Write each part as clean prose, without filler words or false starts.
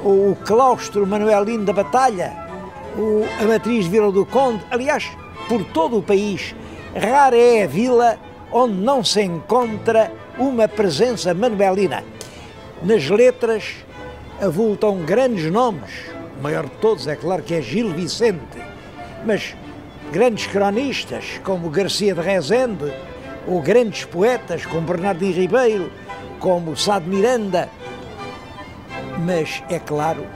o claustro manuelino da Batalha, a matriz de Vila do Conde, aliás, por todo o país, rara é a vila onde não se encontra uma presença manuelina. Nas letras avultam grandes nomes, o maior de todos é claro que é Gil Vicente, mas grandes cronistas como Garcia de Rezende, ou grandes poetas como Bernardino Ribeiro, como Sá de Miranda. Mas é claro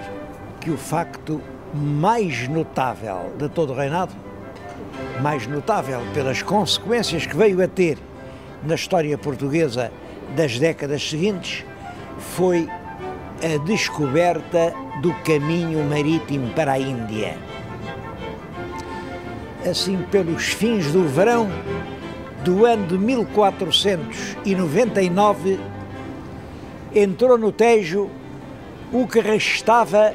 que o facto mais notável de todo o reinado, mais notável pelas consequências que veio a ter na história portuguesa das décadas seguintes, foi a descoberta do caminho marítimo para a Índia. Assim, pelos fins do verão do ano de 1499, entrou no Tejo o que restava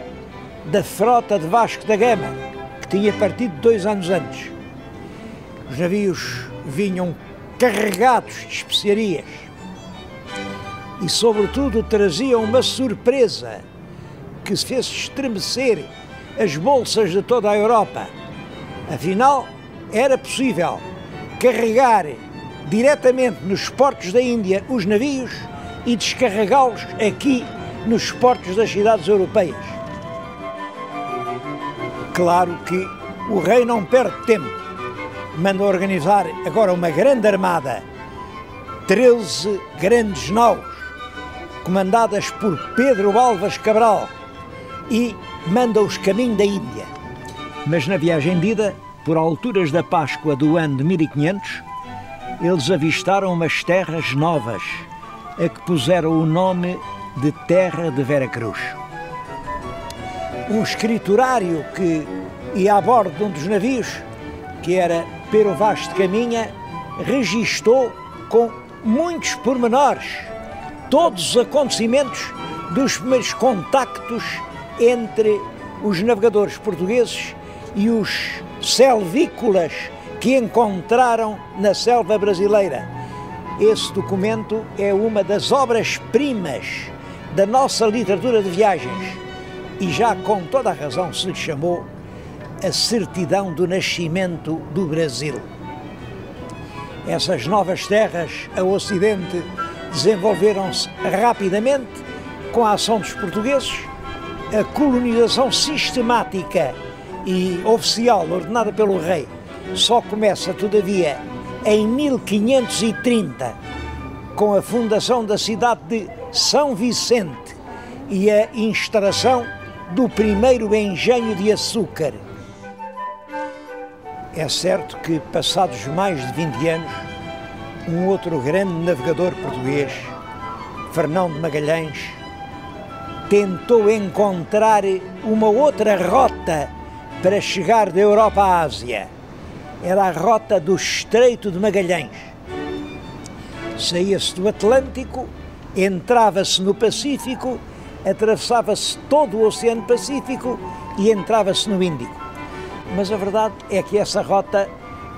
da frota de Vasco da Gama, que tinha partido 2 anos antes. Os navios vinham carregados de especiarias e, sobretudo, traziam uma surpresa que se fez estremecer as bolsas de toda a Europa. Afinal, era possível carregar diretamente nos portos da Índia os navios e descarregá-los aqui nos portos das cidades europeias. Claro que o rei não perde tempo, manda organizar agora uma grande armada, 13 grandes naus, comandadas por Pedro Álvares Cabral, e manda-os caminho da Índia. Mas na viagem de ida, por alturas da Páscoa do ano de 1500, eles avistaram umas terras novas, a que puseram o nome de Terra de Veracruz. Um escriturário que ia a bordo de um dos navios, que era Pero Vaz de Caminha, registou com muitos pormenores todos os acontecimentos dos primeiros contactos entre os navegadores portugueses e os selvícolas que encontraram na selva brasileira. Esse documento é uma das obras-primas da nossa literatura de viagens e já com toda a razão se lhe chamou a certidão do nascimento do Brasil. Essas novas terras a ocidente desenvolveram-se rapidamente com a ação dos portugueses. A colonização sistemática e oficial ordenada pelo rei só começa, todavia, em 1530, com a fundação da cidade de São Vicente e a instalação do primeiro engenho de açúcar. É certo que, passados mais de 20 anos, um outro grande navegador português, Fernão de Magalhães, tentou encontrar uma outra rota para chegar da Europa à Ásia. Era a rota do Estreito de Magalhães. Saía-se do Atlântico, entrava-se no Pacífico, atravessava-se todo o Oceano Pacífico e entrava-se no Índico. Mas a verdade é que essa rota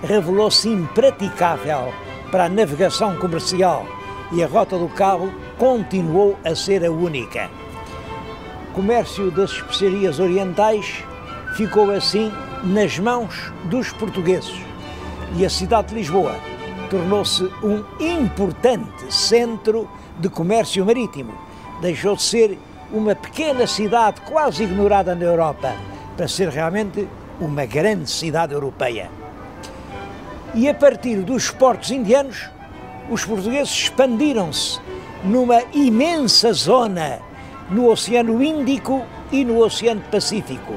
revelou-se impraticável para a navegação comercial e a Rota do Cabo continuou a ser a única. O comércio das especiarias orientais ficou assim nas mãos dos portugueses e a cidade de Lisboa tornou-se um importante centro de comércio marítimo. Deixou de ser uma pequena cidade quase ignorada na Europa para ser realmente uma grande cidade europeia. E a partir dos portos indianos, os portugueses expandiram-se numa imensa zona no Oceano Índico e no Oceano Pacífico.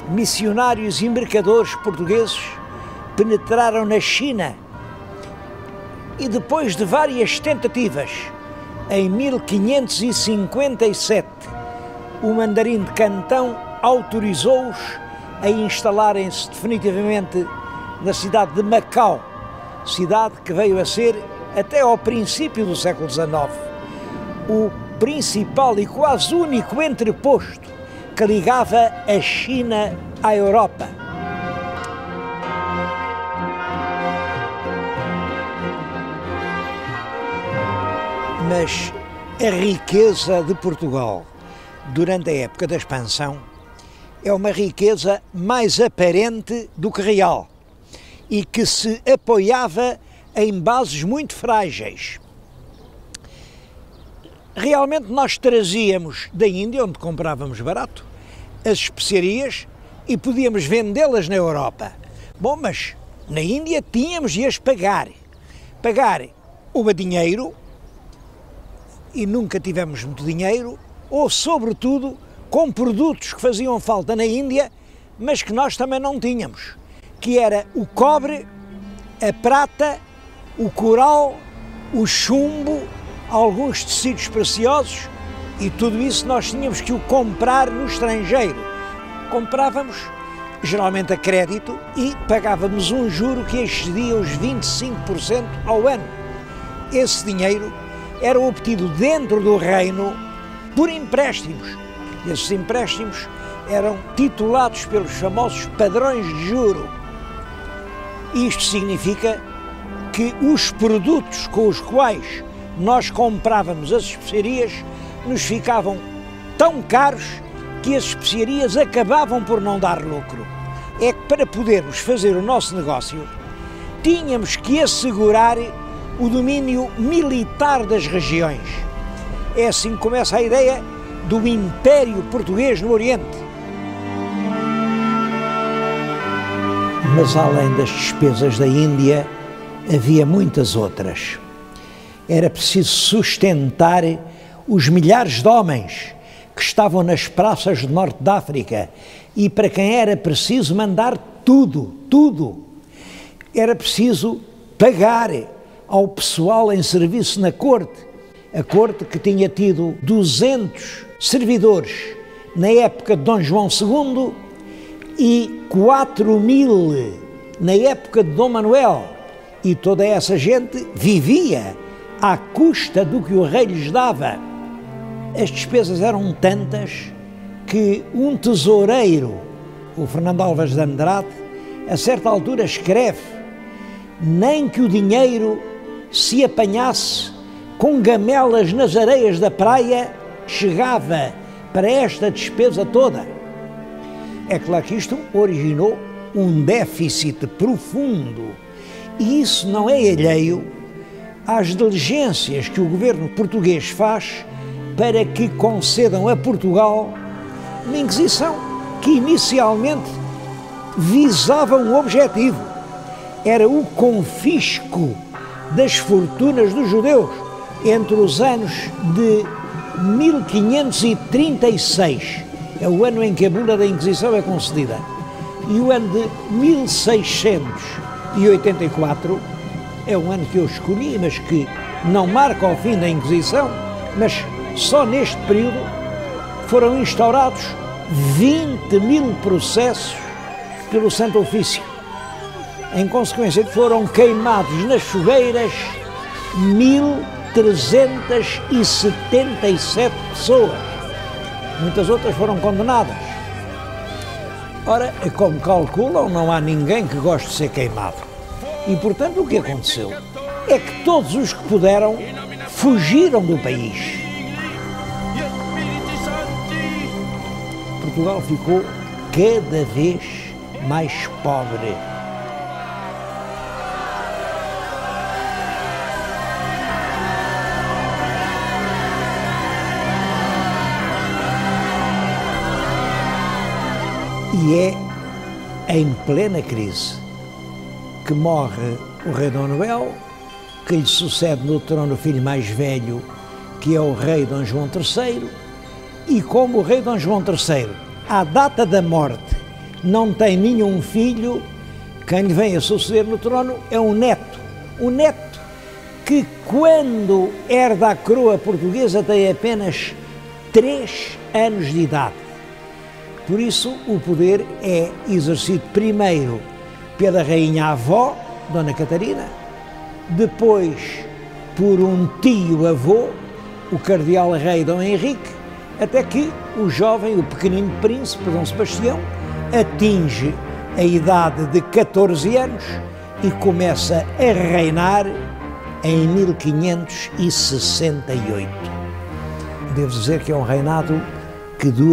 Missionários e mercadores portugueses penetraram na China e, depois de várias tentativas, em 1557, o mandarim de Cantão autorizou-os a instalarem-se definitivamente na cidade de Macau, cidade que veio a ser, até ao princípio do século XIX, o principal e quase único entreposto que ligava a China à Europa. Mas a riqueza de Portugal durante a época da expansão, é uma riqueza mais aparente do que real e que se apoiava em bases muito frágeis. Realmente nós trazíamos da Índia, onde comprávamos barato, as especiarias e podíamos vendê-las na Europa. Bom, mas na Índia tínhamos de as pagar. Pagar ou a dinheiro, e nunca tivemos muito dinheiro, ou sobretudo com produtos que faziam falta na Índia, mas que nós também não tínhamos, que era o cobre, a prata, o coral, o chumbo, alguns tecidos preciosos, e tudo isso nós tínhamos que o comprar no estrangeiro. Comprávamos geralmente a crédito e pagávamos um juro que excedia os 25% ao ano. Esse dinheiro era obtido dentro do reino por empréstimos. Esses empréstimos eram titulados pelos famosos padrões de juro. Isto significa que os produtos com os quais nós comprávamos as especiarias nos ficavam tão caros que as especiarias acabavam por não dar lucro. É que para podermos fazer o nosso negócio, tínhamos que assegurar o domínio militar das regiões. É assim que começa a ideia do Império Português no Oriente. Mas além das despesas da Índia, havia muitas outras. Era preciso sustentar os milhares de homens que estavam nas praças do norte da África e para quem era preciso mandar tudo. Era preciso pagar ao pessoal em serviço na corte. A corte que tinha tido 200 servidores na época de Dom João II e 4.000 na época de Dom Manuel. E toda essa gente vivia à custa do que o rei lhes dava. As despesas eram tantas que um tesoureiro, o Fernando Alves de Andrade, a certa altura escreve: nem que o dinheiro se apanhasse com gamelas nas areias da praia, chegava para esta despesa toda. É claro que isto originou um déficit profundo, e isso não é alheio às diligências que o governo português faz para que concedam a Portugal uma Inquisição que inicialmente visava um objetivo: era o confisco das fortunas dos judeus entre os anos de 1536, é o ano em que a bula da Inquisição é concedida, e o ano de 1684 é um ano que eu escolhi, mas que não marca o fim da Inquisição, mas só neste período foram instaurados 20.000 processos pelo Santo Ofício. Em consequência, foram queimados nas fogueiras 1.377 pessoas. Muitas outras foram condenadas. Ora, como calculam, não há ninguém que goste de ser queimado. E, portanto, o que aconteceu é que todos os que puderam fugiram do país. Portugal ficou cada vez mais pobre. E é em plena crise que morre o rei Dom Manuel, que lhe sucede no trono o filho mais velho, que é o rei Dom João III, e como o rei Dom João III, à data da morte, não tem nenhum filho, quem lhe vem a suceder no trono é um neto que, quando herda a coroa portuguesa, tem apenas 3 anos de idade. Por isso, o poder é exercido primeiro pela rainha avó, Dona Catarina, depois por um tio-avô, o cardeal rei Dom Henrique, até que o jovem, o pequenino príncipe Dom Sebastião, atinge a idade de 14 anos e começa a reinar em 1568. Devo dizer que é um reinado que dura